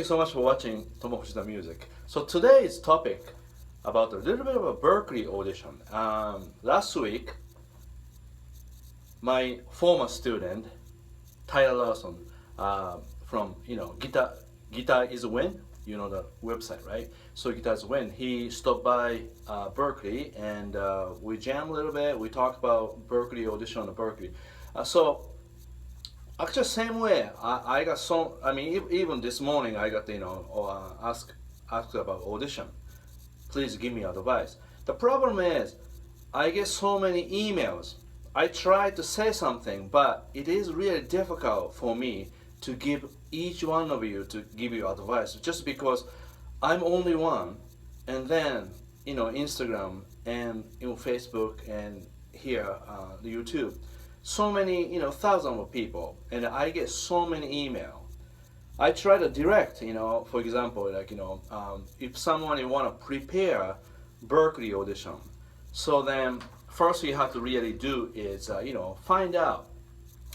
so much for watching Tomo Fujita Music. So today's topic about a little bit of a Berklee audition. Last week, my former student, Tyler Lawson, from Guitar is Win, you know the website, right? So Guitar is Win. He stopped by Berklee and we jammed a little bit. We talked about Berklee audition on Berklee. So actually, same way. I got so. I mean, even this morning, I got asked about audition. Please give me advice. The problem is, I get so many emails. I try to say something, but it is really difficult for me to give each one of you to give you advice, just because I'm only one, and then Instagram and Facebook and here YouTube. So many, thousands of people, and I get so many email. I try to direct, for example, if someone want to prepare Berklee audition, so then first you have to really do is, find out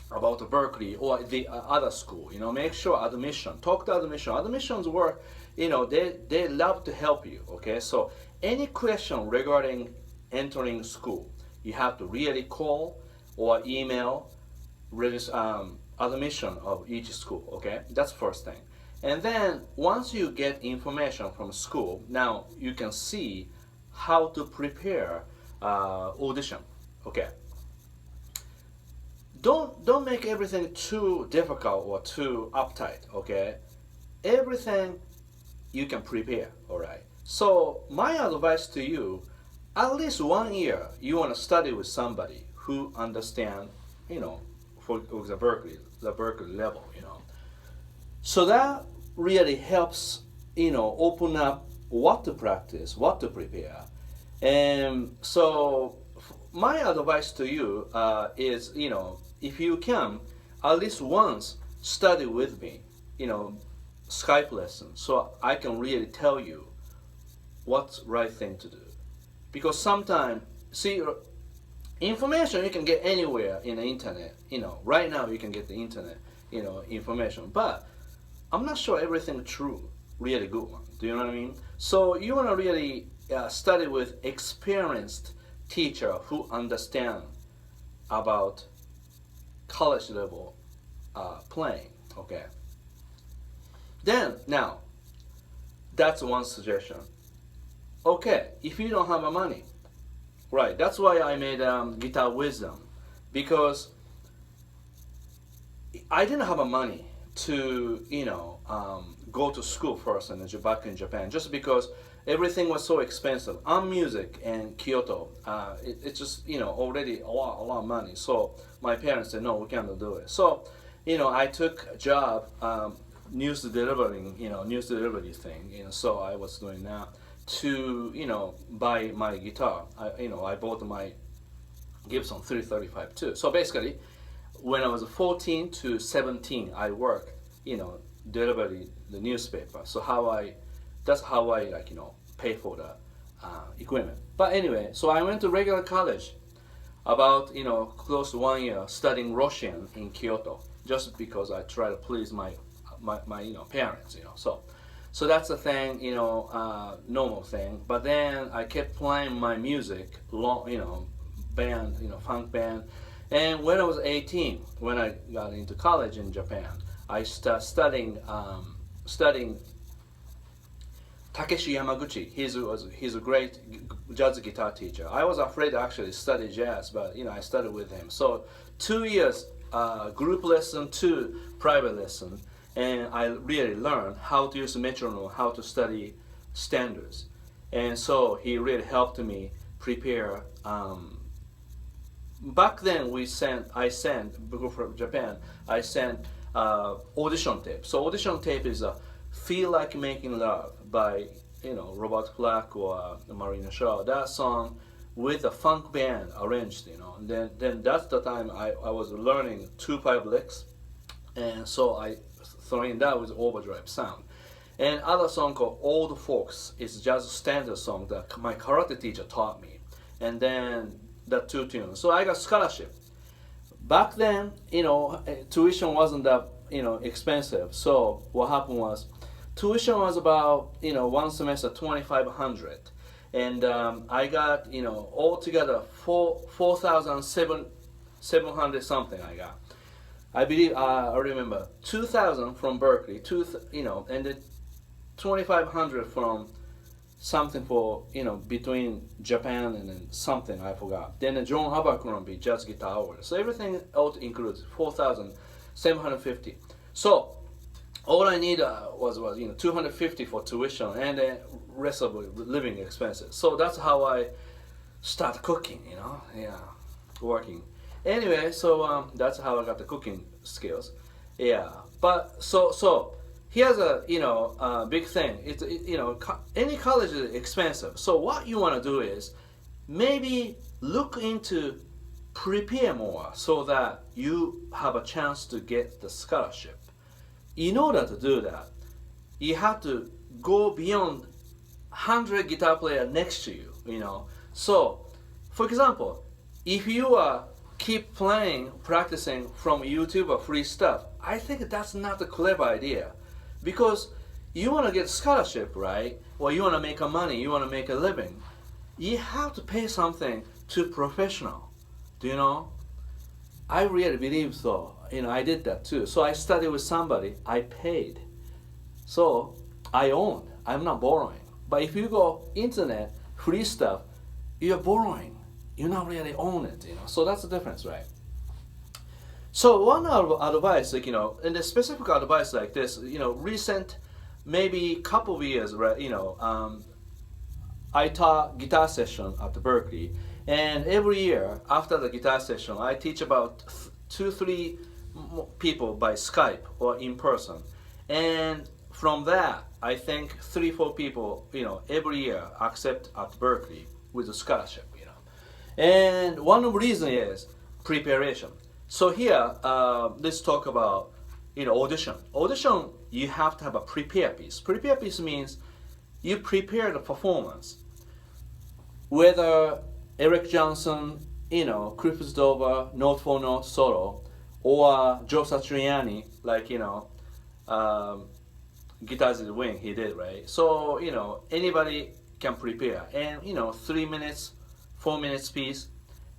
about the Berklee or the other school, make sure admission, talk to admission. Admissions work, they love to help you, okay? So any question regarding entering school, you have to really call or email admission of each school, okay? That's first thing. And then once you get information from school, now you can see how to prepare audition, okay? Don't make everything too difficult or too uptight, okay? Everything you can prepare, all right? So my advice to you, at least 1 year you want to study with somebody who understand, for the Berklee level, So that really helps, open up what to practice, what to prepare. And so my advice to you is, if you can, at least once study with me, Skype lesson, so I can really tell you what's right thing to do. Because sometimes, see, information you can get anywhere in the internet. Right now you can get the internet, information. But I'm not sure everything true, really good one. Do you know what I mean? So you want to really study with experienced teacher who understand about college level playing. Okay. Then now, that's one suggestion. Okay, if you don't have the money. Right, that's why I made Guitar Wisdom, because I didn't have the money to, go to school first and back in Japan, just because everything was so expensive. On music and Kyoto, it's just, already a lot of money. So my parents said, no, we can't do it. So, I took a job, news delivery thing, so I was doing that to buy my guitar. I bought my Gibson 335 too. So basically, when I was 14 to 17, I worked delivery the newspaper. So that's how I pay for the equipment. But anyway, so I went to regular college about close to 1 year studying Russian in Kyoto, just because I try to please my parents. So that's the thing, normal thing. But then I kept playing my music, band, funk band. And when I was 18, when I got into college in Japan, I started studying Takeshi Yamaguchi. He's a great jazz guitar teacher. I was afraid to actually study jazz, but I studied with him. So 2 years group lesson, 2 private lesson. And I really learned how to use metronome, how to study standards. And so he really helped me prepare. Back then I sent, before from Japan, I sent audition tape. So audition tape is Feel Like Making Love by, Robert Flack or Marina Shaw. That song with a funk band arranged, And then that's the time I was learning 2/5 licks. And so I throwing that with overdrive sound. And other song called Old Folks is just a standard song that my karate teacher taught me. And then the 2 tunes. So I got scholarship. Back then, tuition wasn't that, expensive. So what happened was, Tuition was about, one semester 2,500, and I got, altogether 4,700 something I got. I believe I remember 2,000 from Berklee, and then 2,500 from something for between Japan and then something I forgot. Then the John Abercrombie Jazz Guitar Award. So everything else includes 4,750. So all I need was 250 for tuition and the rest of the living expenses. So that's how I start cooking. Working. Anyway, so that's how I got the cooking skills. Yeah, but so here's a big thing. It's any college is expensive. So what you want to do is maybe look into prepare more so that you have a chance to get the scholarship. In order to do that, you have to go beyond 100 guitar player next to you. So for example, if you keep practicing from YouTube or free stuff, I think that's not a clever idea, because you want to get scholarship, right? Or you want to make money, you want to make a living. You have to pay something to professional. Do you know? I really believe so. I did that too. So I studied with somebody, I paid. So I own. I'm not borrowing. But if you go internet, free stuff, you're borrowing. You not really own it, So that's the difference, right? So one advice, and the specific advice like this, recent, maybe couple of years, right? I taught guitar session at Berklee, and every year after the guitar session, I teach about 2-3 people by Skype or in person, and from that, I think 3-4 people, every year accept at Berklee with a scholarship. And one of the reasons is preparation. So here, let's talk about audition. Audition, you have to have a prepare piece. Prepare piece means you prepare the performance. Whether Eric Johnson, Cliff Dover, note for note solo, or Joe Satriani, like Guitars in the Wing, he did, right? So anybody can prepare, and 3 minutes. 4 minutes piece,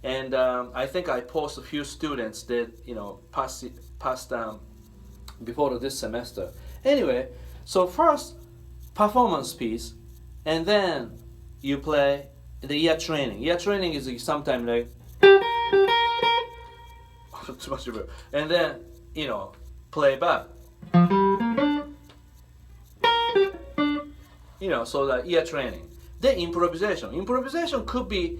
and I think I post a few students that passed before this semester. Anyway, so first performance piece, and then you play the ear training. Ear training is sometimes like too much reverb, and then play back. So the ear training. Then improvisation. Improvisation could be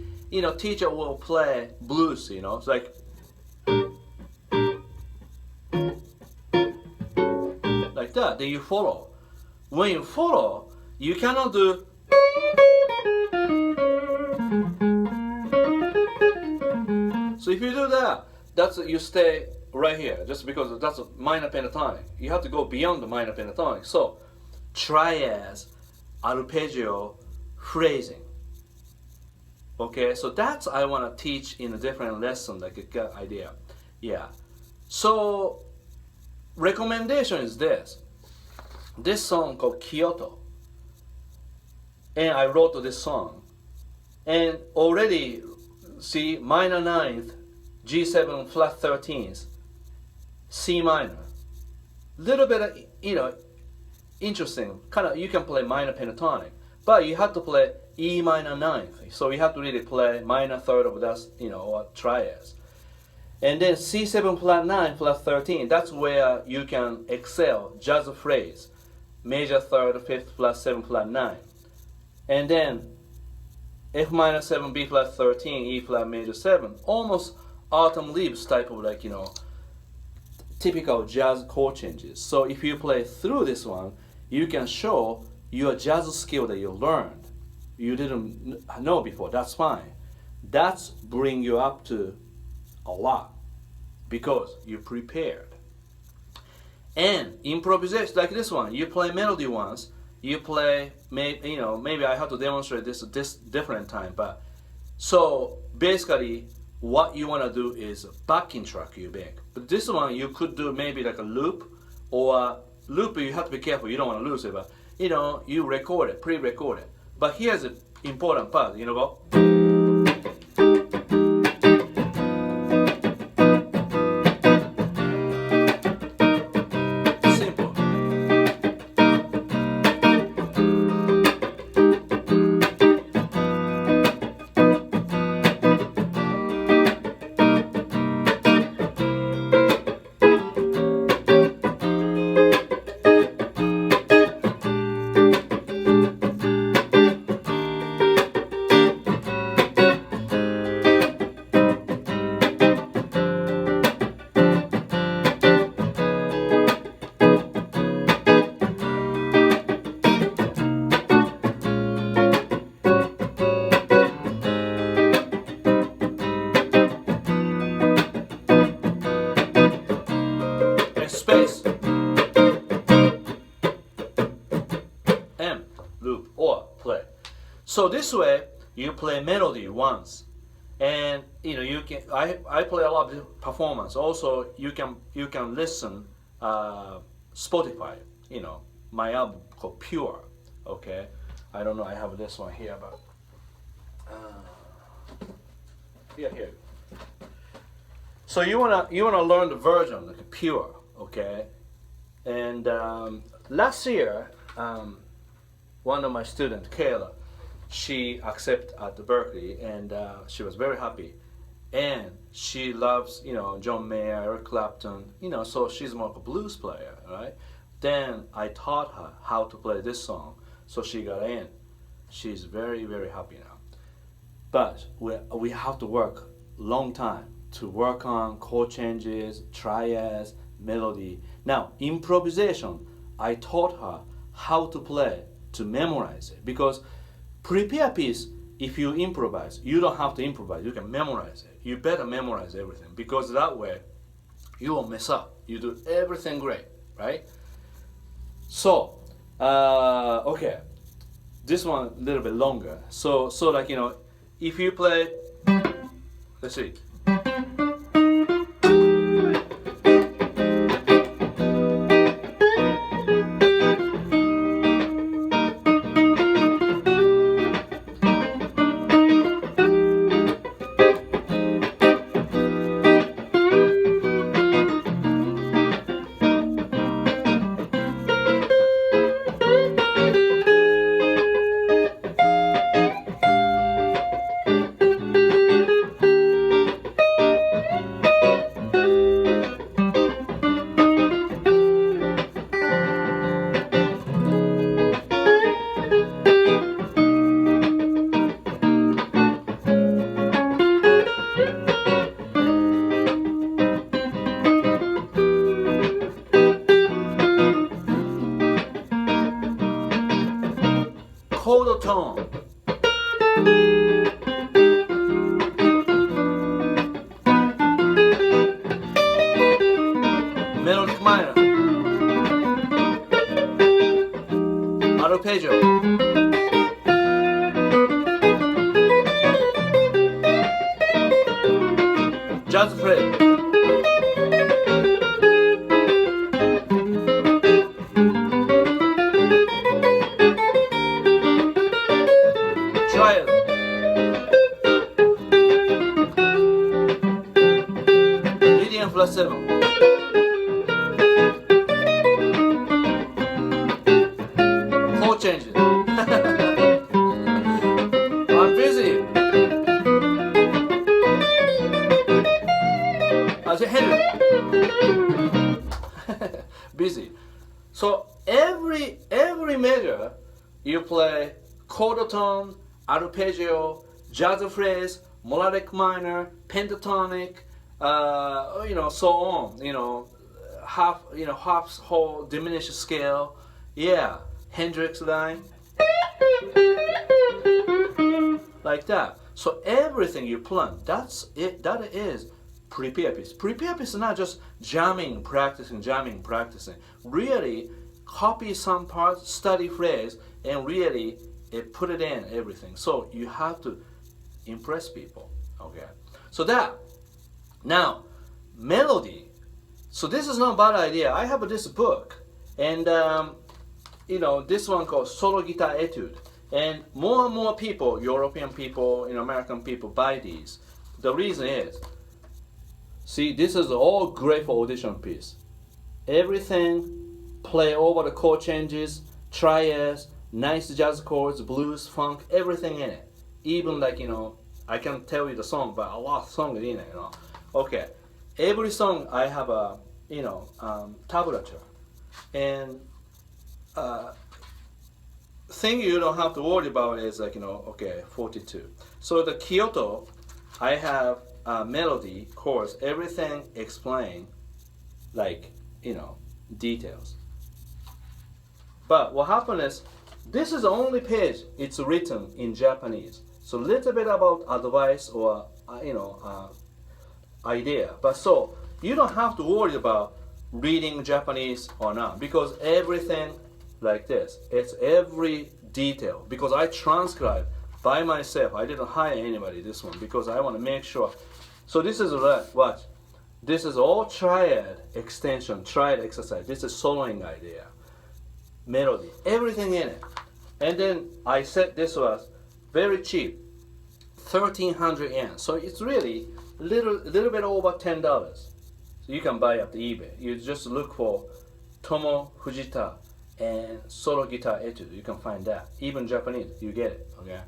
teacher will play blues, it's like that. Then you follow. When you follow, you cannot do so if you do that, you stay right here, just because that's a minor pentatonic. You have to go beyond the minor pentatonic. So triads, arpeggio, phrasing. Okay, so that's I want to teach in a different lesson, like a good idea. Yeah. So recommendation is this song called Kyoto, and I wrote this song, and already see minor 9th, G7 flat 13th, C minor, little bit of interesting kind of. You can play minor pentatonic, but you have to play E minor 9th, so you have to really play minor 3rd of that, or triads. And then C7 flat 9, flat 13, that's where you can excel jazz phrase, major 3rd, 5th, flat 7, flat 9. And then F minor 7, B flat 13, E flat major 7, almost autumn leaves type of typical jazz chord changes. So if you play through this one, you can show your jazz skill that you learned. You didn't know before, that's fine. That's bring you up to a lot because you prepared. And improvisation, like this one, you play melody once, you play, maybe I have to demonstrate this different time, but so basically what you want to do is backing track you make. But this one you could do maybe like a loop or loop, you have to be careful. You don't want to lose it, but you know, you record it, pre-record it. But here's the important part. You know, go. Simple. Space M loop or play. So this way you play melody once, and you know you can. I play a lot of performance. Also you can listen Spotify. You know my album called Pure. Okay, I don't know. I have this one here, but here. So you wanna learn the version like Pure. Okay, and last year, one of my students, Kayla, she accepted at the Berklee, and she was very happy, and she loves, you know, John Mayer, Eric Clapton, you know, so she's more of a blues player, right? Then I taught her how to play this song, so she got in. She's very, very happy now. But we have to work long time to work on chord changes, triads, melody. Now, improvisation, I taught her how to play, to memorize it. Because prepare piece, if you improvise, you don't have to improvise, you can memorize it. You better memorize everything, because that way you won't mess up. You do everything great, right? So, okay, this one a little bit longer. So like, you know, if you play, let's see. Chord tone. Melodic minor. Arpeggio. Jazz phrase. Triad. Medium flat 7. Chord changes. I'm busy. I say Henry. Busy. So every measure you play chord tone, arpeggio, jazz phrase, melodic minor, pentatonic, you know, so on. You know, half whole diminished scale. Yeah, Hendrix line, like that. So everything you plan, that's it. That is prepare piece. Prepare piece is not just jamming, practicing. Really copy some parts, study phrase, and really put it in everything. So you have to impress people. Okay. So that now melody. So this is not a bad idea. I have this book, And you know, this one called Solo Guitar Etude. And more people, European people, American people buy these. The reason is, see, this is all great for audition piece. Everything, play over the chord changes, triads, nice jazz chords, blues, funk, everything in it. Even like, I can't tell you the song, but a lot of songs in it, Okay, every song I have a, tablature. And thing you don't have to worry about is like, okay, 42. So the Kyoto, I have melody, chords, everything explained, like, details. But what happened is, this is the only page it's written in Japanese. So a little bit about advice or, idea. But so, you don't have to worry about reading Japanese or not, because everything like this, it's every detail, because I transcribe by myself. I didn't hire anybody this one, because I want to make sure. So this is what? This is all triad extension, triad exercise. This is soloing idea, melody, everything in it. And then I said this was very cheap, 1,300 yen. So it's really little bit over $10. So you can buy at the eBay. You just look for Tomo, Fujita, and Solo Guitar Etude. You can find that. Even Japanese, you get it. Okay.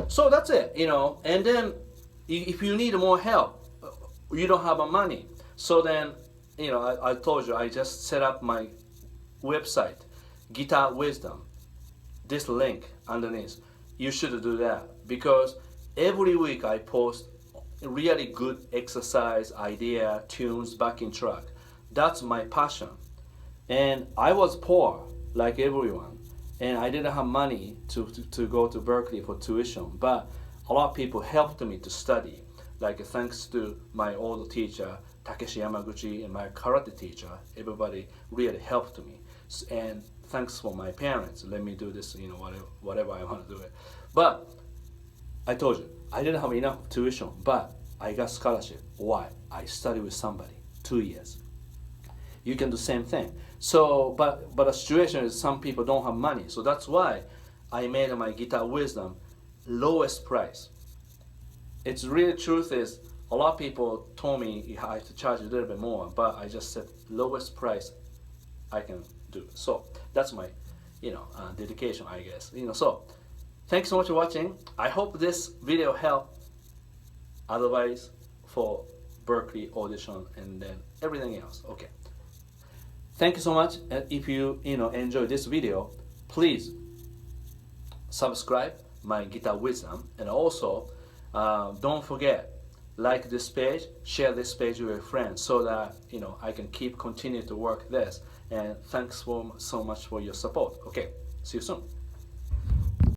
So that's it. And then if you need more help, you don't have money. So then, I told you, I just set up my website, Guitar Wisdom. This link underneath. You should do that, because every week I post really good exercise, idea, tunes, backing track. That's my passion. And I was poor, like everyone, and I didn't have money to go to Berklee for tuition, but a lot of people helped me to study. Like, thanks to my old teacher, Takeshi Yamaguchi, and my karate teacher, everybody really helped me. And thanks for my parents, let me do this, whatever I want to do it. But I told you, I didn't have enough tuition, but I got scholarship. Why? I studied with somebody, 2 years. You can do the same thing. So, but the situation is some people don't have money. So that's why I made my Guitar Wisdom lowest price. It's real truth is, a lot of people told me I have to charge a little bit more, but I just said lowest price I can do. So that's my, dedication, I guess. So thanks so much for watching. I hope this video helped. Advice for Berklee audition and then everything else. Okay. Thank you so much. And if you enjoy this video, please subscribe my Guitar Wisdom, and also don't forget, like this page, share this page with your friends, so that I can continue to work this. And thanks so much for your support. Okay, see you soon.